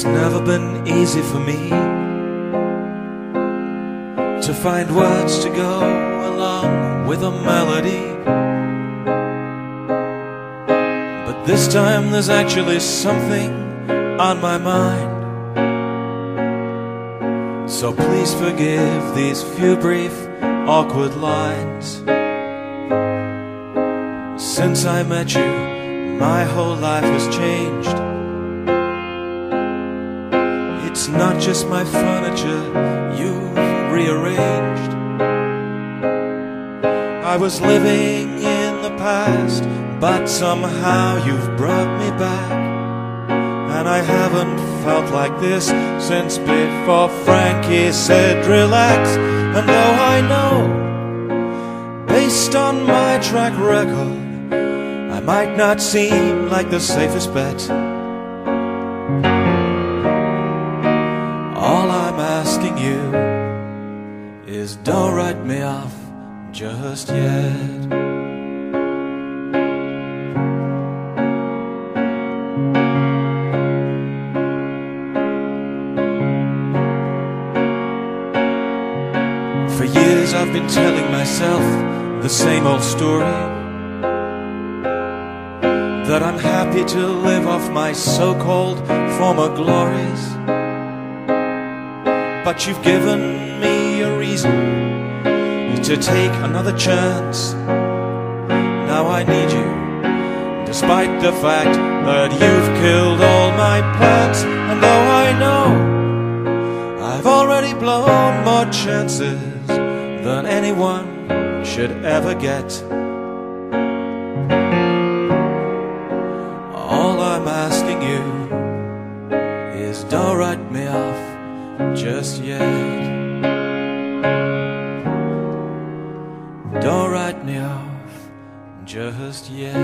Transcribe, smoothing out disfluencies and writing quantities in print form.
It's never been easy for me to find words to go along with a melody, but this time there's actually something on my mind. So please forgive these few brief, awkward lines. Since I met you, my whole life has changed. It's not just my furniture you've rearranged. I was living in the past, but somehow you've brought me back. And I haven't felt like this since before Frankie said relax. And though I know, based on my track record, I might not seem like the safest bet, all I'm asking you is don't write me off just yet. For years I've been telling myself the same old story, that I'm happy to live off my so-called former glories. But you've given me a reason to take another chance. Now I need you, despite the fact that you've killed all my plans. And though I know I've already blown more chances than anyone should ever get, all I'm asking you is don't write me off just yet. Don't write me off just yet.